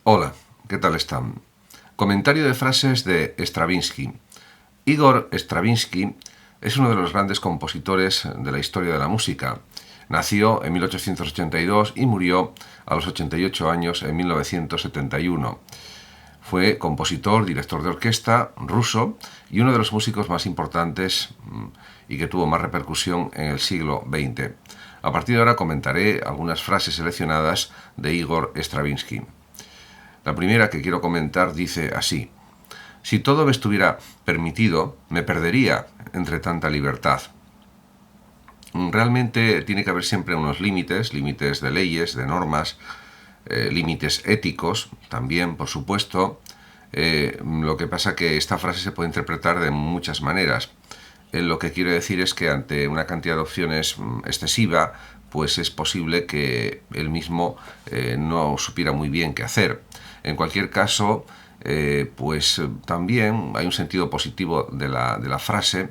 Hola, ¿qué tal están? Comentario de frases de Stravinsky. Igor Stravinsky es uno de los grandes compositores de la historia de la música. Nació en 1882 y murió a los 88 años en 1971. Fue compositor, director de orquesta ruso y uno de los músicos más importantes y que tuvo más repercusión en el siglo XX. A partir de ahora comentaré algunas frases seleccionadas de Igor Stravinsky. La primera que quiero comentar dice así: si todo me estuviera permitido, me perdería entre tanta libertad. Realmente tiene que haber siempre unos límites, límites de leyes, de normas, límites éticos también, por supuesto. Lo que pasa que esta frase se puede interpretar de muchas maneras. Lo que quiero decir es que ante una cantidad de opciones excesiva, pues es posible que él mismo no supiera muy bien qué hacer. En cualquier caso, pues también hay un sentido positivo de la frase,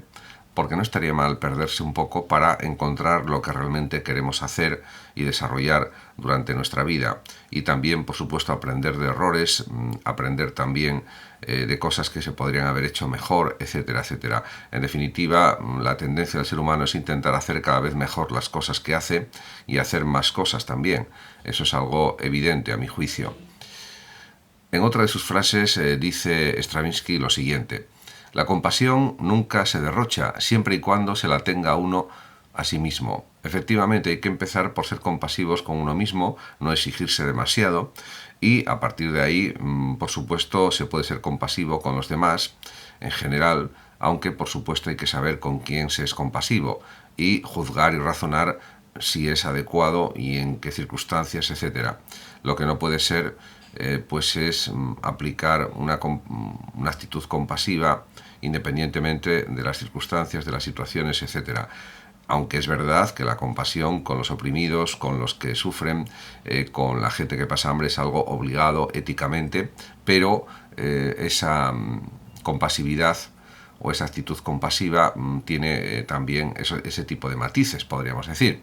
porque no estaría mal perderse un poco para encontrar lo que realmente queremos hacer y desarrollar durante nuestra vida. Y también, por supuesto, aprender de errores, aprender también de cosas que se podrían haber hecho mejor, etcétera, etcétera. En definitiva, la tendencia del ser humano es intentar hacer cada vez mejor las cosas que hace y hacer más cosas también. Eso es algo evidente a mi juicio. En otra de sus frases dice Stravinsky lo siguiente: la compasión nunca se derrocha, siempre y cuando se la tenga uno a sí mismo. Efectivamente, hay que empezar por ser compasivos con uno mismo, no exigirse demasiado, y a partir de ahí, por supuesto, se puede ser compasivo con los demás en general, aunque por supuesto hay que saber con quién se es compasivo y juzgar y razonar si es adecuado y en qué circunstancias, etcétera. Lo que no puede ser pues es aplicar una actitud compasiva independientemente de las circunstancias, de las situaciones, etcétera. Aunque es verdad que la compasión con los oprimidos, con los que sufren, con la gente que pasa hambre es algo obligado éticamente, pero esa compasividad o esa actitud compasiva tiene también ese tipo de matices, podríamos decir.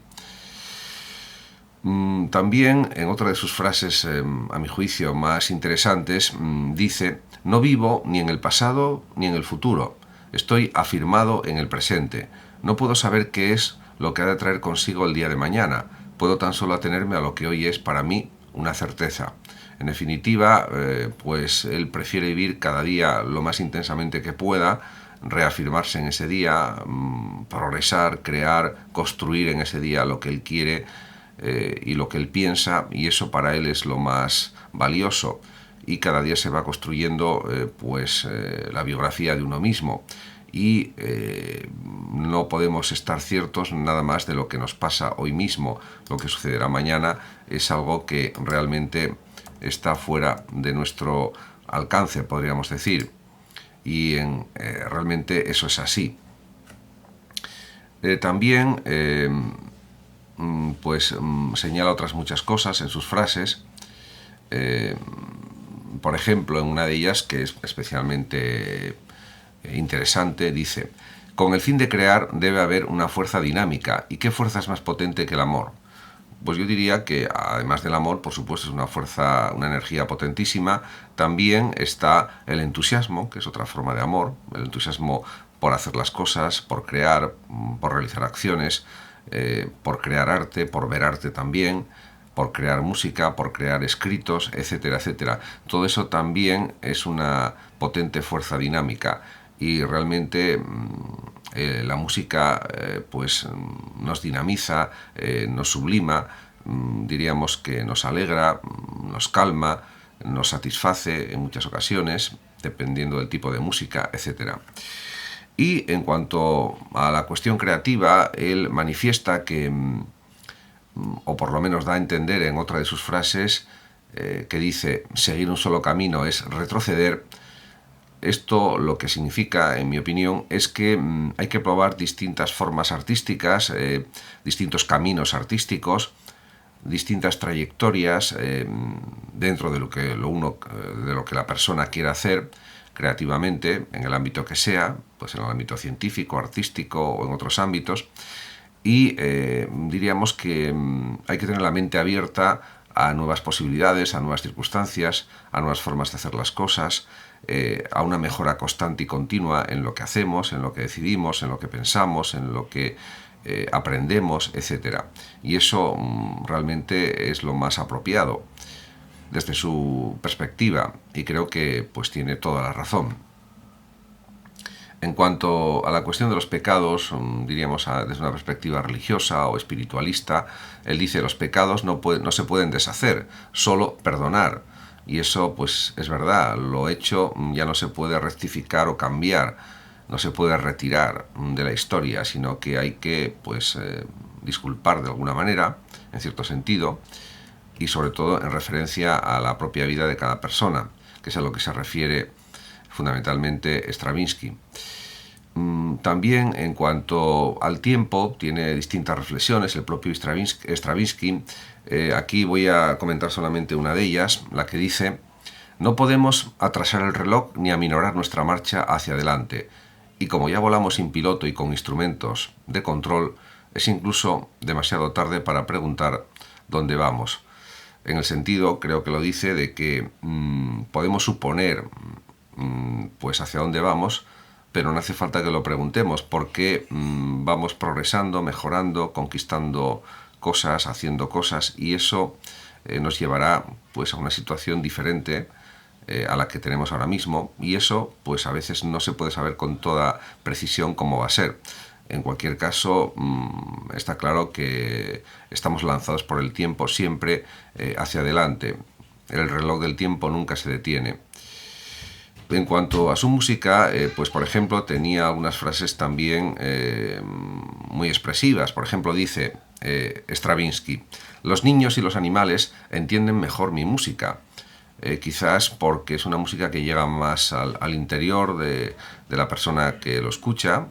También, en otra de sus frases, a mi juicio, más interesantes, dice: no vivo ni en el pasado ni en el futuro, estoy afirmado en el presente. No puedo saber qué es lo que ha de traer consigo el día de mañana, puedo tan solo atenerme a lo que hoy es para mí una certeza. En definitiva, pues él prefiere vivir cada día lo más intensamente que pueda, reafirmarse en ese día, progresar, crear, construir en ese día lo que él quiere y lo que él piensa, y eso para él es lo más valioso, y cada día se va construyendo la biografía de uno mismo, y no podemos estar ciertos nada más de lo que nos pasa hoy mismo. Lo que sucederá mañana es algo que realmente está fuera de nuestro alcance, podríamos decir, y realmente eso es así. También señala otras muchas cosas en sus frases. Por ejemplo, en una de ellas, que es especialmente interesante, dice: con el fin de crear debe haber una fuerza dinámica. ¿Y qué fuerza es más potente que el amor? Pues yo diría que además del amor, por supuesto, es una fuerza, una energía potentísima. También está el entusiasmo, que es otra forma de amor, el entusiasmo por hacer las cosas, por crear, por realizar acciones, por crear arte, por ver arte también, por crear música, por crear escritos, etcétera, etcétera. Todo eso también es una potente fuerza dinámica, y realmente la música nos dinamiza, nos sublima, diríamos que nos alegra, nos calma, nos satisface en muchas ocasiones, dependiendo del tipo de música, etcétera. Y en cuanto a la cuestión creativa, él manifiesta que, o por lo menos da a entender en otra de sus frases, que dice: seguir un solo camino es retroceder. Esto lo que significa, en mi opinión, es que hay que probar distintas formas artísticas, distintos caminos artísticos, distintas trayectorias dentro de lo que la persona quiera hacer creativamente, en el ámbito que sea, pues en el ámbito científico, artístico o en otros ámbitos. Y diríamos que hay que tener la mente abierta a nuevas posibilidades, a nuevas circunstancias, a nuevas formas de hacer las cosas, a una mejora constante y continua en lo que hacemos, en lo que decidimos, en lo que pensamos, en lo que aprendemos, etc. Y eso realmente es lo más apropiado desde su perspectiva, y creo que pues tiene toda la razón. En cuanto a la cuestión de los pecados, diríamos desde una perspectiva religiosa o espiritualista, él dice: los pecados no se pueden deshacer, solo perdonar. Y eso pues es verdad, lo hecho ya no se puede rectificar o cambiar, no se puede retirar de la historia, sino que hay que pues disculpar de alguna manera, en cierto sentido, y sobre todo en referencia a la propia vida de cada persona, que es a lo que se refiere fundamentalmente Stravinsky. También en cuanto al tiempo, tiene distintas reflexiones el propio Stravinsky. Aquí voy a comentar solamente una de ellas, la que dice: no podemos atrasar el reloj ni aminorar nuestra marcha hacia adelante, y como ya volamos sin piloto y con instrumentos de control, es incluso demasiado tarde para preguntar dónde vamos. En el sentido, creo que lo dice, de que podemos suponer pues hacia dónde vamos, pero no hace falta que lo preguntemos, porque vamos progresando, mejorando, conquistando cosas, haciendo cosas, y eso nos llevará pues a una situación diferente a la que tenemos ahora mismo, y eso pues a veces no se puede saber con toda precisión cómo va a ser. En cualquier caso, está claro que estamos lanzados por el tiempo siempre hacia adelante. El reloj del tiempo nunca se detiene. En cuanto a su música, pues por ejemplo tenía algunas frases también muy expresivas. Por ejemplo dice Stravinsky: los niños y los animales entienden mejor mi música. Quizás porque es una música que llega más al interior de la persona que lo escucha,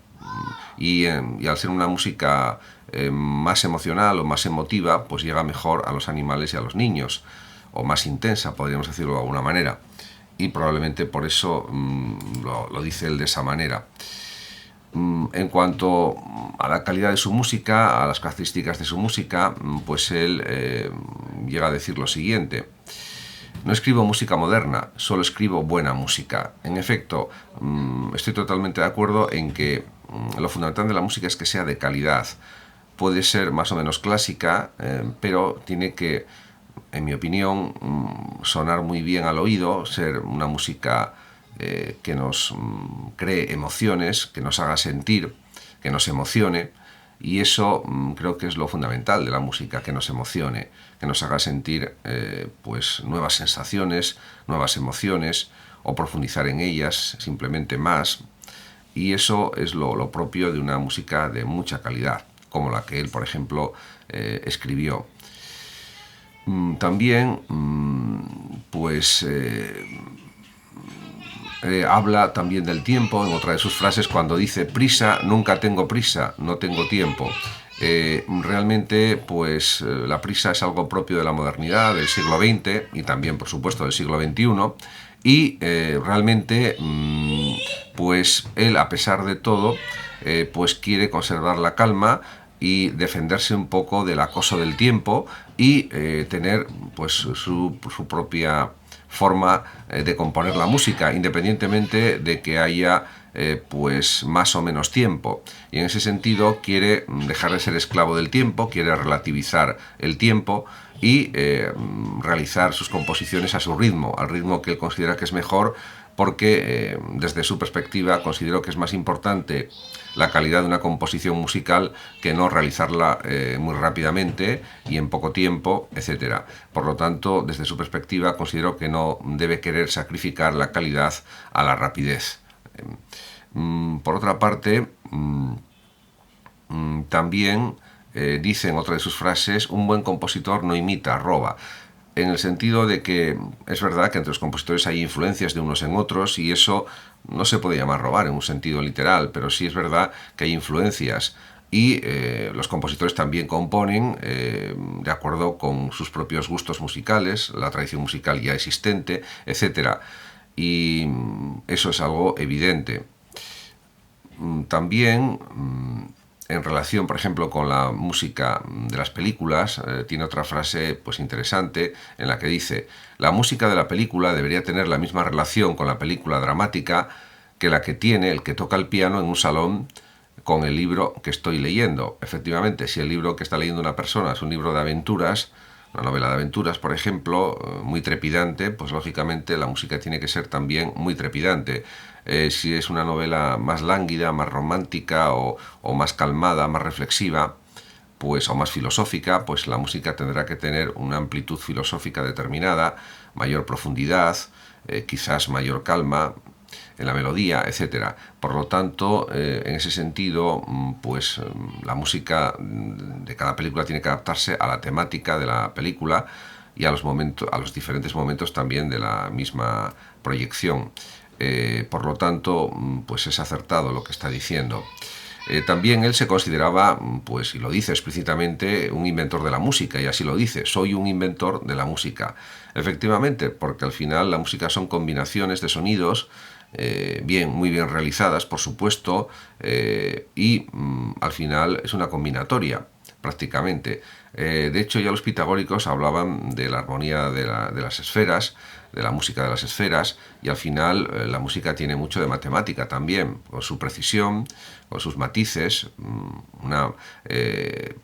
y al ser una música más emocional o más emotiva, pues llega mejor a los animales y a los niños, o más intensa, podríamos decirlo de alguna manera, y probablemente por eso lo dice él de esa manera. En cuanto a la calidad de su música, a las características de su música, pues él llega a decir lo siguiente: no escribo música moderna, solo escribo buena música. En efecto, estoy totalmente de acuerdo en que lo fundamental de la música es que sea de calidad. Puede ser más o menos clásica, pero tiene que, en mi opinión, sonar muy bien al oído, ser una música que nos cree emociones, que nos haga sentir, que nos emocione. Y eso creo que es lo fundamental de la música, que nos emocione, que nos haga sentir pues nuevas sensaciones, nuevas emociones, o profundizar en ellas simplemente más. Y eso es lo propio de una música de mucha calidad, como la que él, por ejemplo, escribió. También pues habla también del tiempo en otra de sus frases, cuando dice: prisa, nunca tengo prisa, no tengo tiempo. Realmente pues la prisa es algo propio de la modernidad, del siglo XX, y también por supuesto del siglo XXI, y realmente pues él, a pesar de todo, pues quiere conservar la calma y defenderse un poco del acoso del tiempo, y tener pues su propia forma de componer la música, independientemente de que haya pues más o menos tiempo. Y en ese sentido quiere dejar de ser esclavo del tiempo, quiere relativizar el tiempo y realizar sus composiciones a su ritmo, al ritmo que él considera que es mejor, porque desde su perspectiva considero que es más importante la calidad de una composición musical que no realizarla muy rápidamente y en poco tiempo, etc. Por lo tanto, desde su perspectiva, considero que no debe querer sacrificar la calidad a la rapidez. Por otra parte, también dice en otra de sus frases: un buen compositor no imita, roba. En el sentido de que es verdad que entre los compositores hay influencias de unos en otros, y eso no se puede llamar robar en un sentido literal, pero sí es verdad que hay influencias, y los compositores también componen de acuerdo con sus propios gustos musicales, la tradición musical ya existente, etc. Y eso es algo evidente. También en relación, por ejemplo, con la música de las películas, tiene otra frase pues interesante en la que dice: la música de la película debería tener la misma relación con la película dramática que la que tiene el que toca el piano en un salón con el libro que estoy leyendo. Efectivamente, si el libro que está leyendo una persona es un libro de aventuras, una novela de aventuras, por ejemplo, muy trepidante, pues lógicamente la música tiene que ser también muy trepidante. Si es una novela más lánguida, más romántica o más calmada, más reflexiva, pues, o más filosófica, pues la música tendrá que tener una amplitud filosófica determinada, mayor profundidad, quizás mayor calma en la melodía, etcétera. Por lo tanto, en ese sentido, pues la música de cada película tiene que adaptarse a la temática de la película y a los momentos, a los diferentes momentos también de la misma proyección. Por lo tanto, pues es acertado lo que está diciendo. También él se consideraba, pues, y lo dice explícitamente, un inventor de la música, y así lo dice: soy un inventor de la música. Efectivamente, porque al final la música son combinaciones de sonidos, muy bien realizadas, por supuesto, y al final es una combinatoria, prácticamente. De hecho, ya los pitagóricos hablaban de la armonía de las esferas, de la música de las esferas, y al final la música tiene mucho de matemática también, con su precisión, con sus matices, una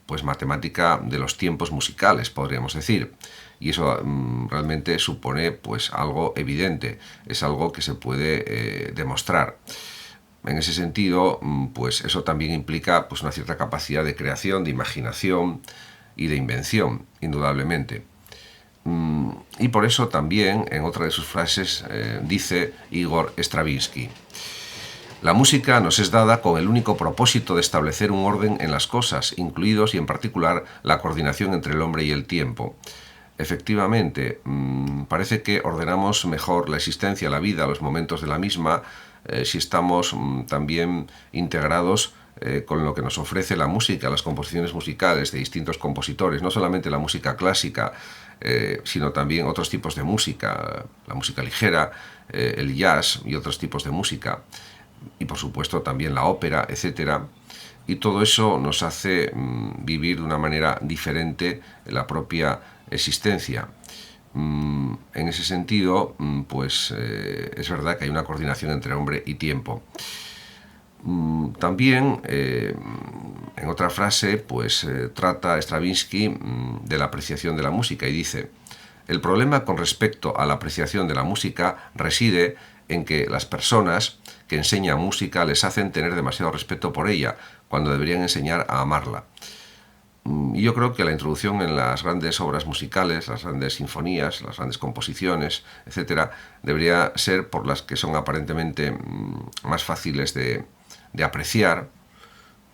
pues matemática de los tiempos musicales, podríamos decir. Y eso realmente supone pues algo evidente, es algo que se puede demostrar. En ese sentido, pues eso también implica pues una cierta capacidad de creación, de imaginación y de invención, indudablemente. Y por eso también, en otra de sus frases, dice Igor Stravinsky: la música nos es dada con el único propósito de establecer un orden en las cosas, incluidos y en particular la coordinación entre el hombre y el tiempo. Efectivamente, parece que ordenamos mejor la existencia, la vida, los momentos de la misma, si estamos también integrados con lo que nos ofrece la música, las composiciones musicales de distintos compositores, no solamente la música clásica, sino también otros tipos de música, la música ligera, el jazz y otros tipos de música, y por supuesto también la ópera, etcétera. Y todo eso nos hace vivir de una manera diferente la propia existencia. En ese sentido, pues es verdad que hay una coordinación entre hombre y tiempo. También, en otra frase, pues trata Stravinsky de la apreciación de la música y dice: el problema con respecto a la apreciación de la música reside en que las personas que enseñan música les hacen tener demasiado respeto por ella, cuando deberían enseñar a amarla. Y yo creo que la introducción en las grandes obras musicales, las grandes sinfonías, las grandes composiciones, etcétera, debería ser por las que son aparentemente más fáciles de apreciar,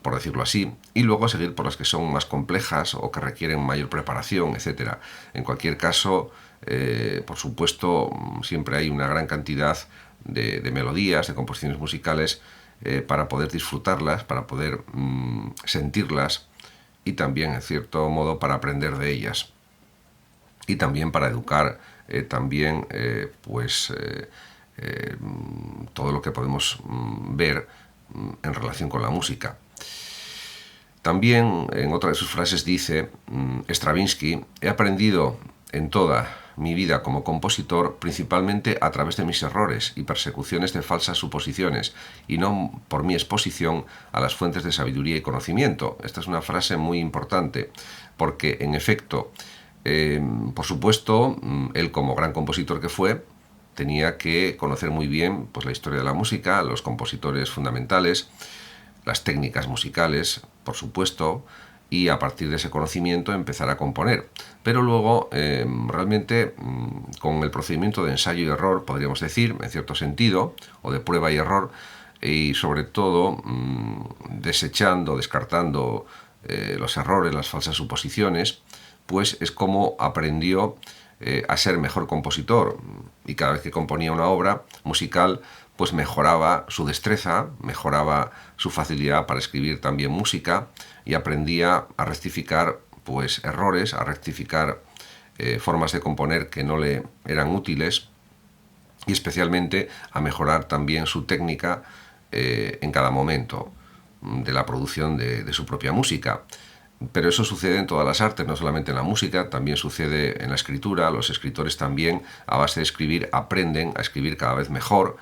por decirlo así, y luego seguir por las que son más complejas o que requieren mayor preparación, etcétera. En cualquier caso, por supuesto, siempre hay una gran cantidad de melodías, de composiciones musicales, para poder disfrutarlas, para poder sentirlas, y también, en cierto modo, para aprender de ellas. Y también para educar, todo lo que podemos ver en relación con la música. También, en otra de sus frases dice Stravinsky: he aprendido en toda mi vida como compositor principalmente a través de mis errores y persecuciones de falsas suposiciones, y no por mi exposición a las fuentes de sabiduría y conocimiento. Esta es una frase muy importante, porque en efecto, por supuesto, él, como gran compositor que fue, tenía que conocer muy bien pues la historia de la música, los compositores fundamentales, las técnicas musicales, por supuesto, y a partir de ese conocimiento empezar a componer. Pero luego, realmente, con el procedimiento de ensayo y error, podríamos decir, en cierto sentido, o de prueba y error, y sobre todo desechando, descartando los errores, las falsas suposiciones, pues es como aprendió a ser mejor compositor, y cada vez que componía una obra musical, pues mejoraba su destreza, mejoraba su facilidad para escribir también música, y aprendía a rectificar pues errores, a rectificar formas de componer que no le eran útiles, y especialmente a mejorar también su técnica en cada momento. de la producción de su propia música. Pero eso sucede en todas las artes, no solamente en la música, también sucede en la escritura. Los escritores también, a base de escribir, aprenden a escribir cada vez mejor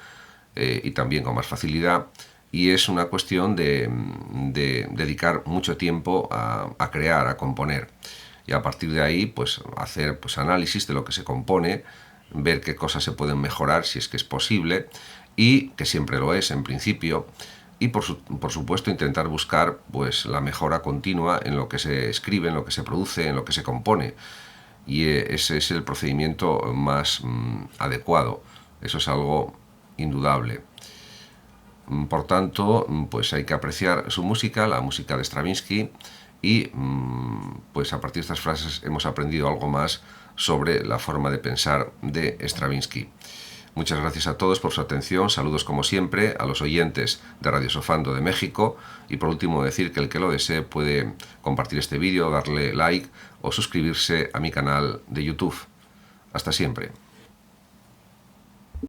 y también con más facilidad. Y es una cuestión de dedicar mucho tiempo a crear, a componer. Y a partir de ahí, pues hacer análisis de lo que se compone, ver qué cosas se pueden mejorar si es que es posible, y que siempre lo es en principio, y por supuesto intentar buscar pues la mejora continua en lo que se escribe, en lo que se produce, en lo que se compone. Y ese es el procedimiento más adecuado. Eso es algo indudable. Por tanto, pues hay que apreciar su música, la música de Stravinsky, y pues a partir de estas frases hemos aprendido algo más sobre la forma de pensar de Stravinsky. Muchas gracias a todos por su atención, saludos como siempre a los oyentes de Radio Sofando de México, y por último decir que el que lo desee puede compartir este vídeo, darle like o suscribirse a mi canal de YouTube. Hasta siempre.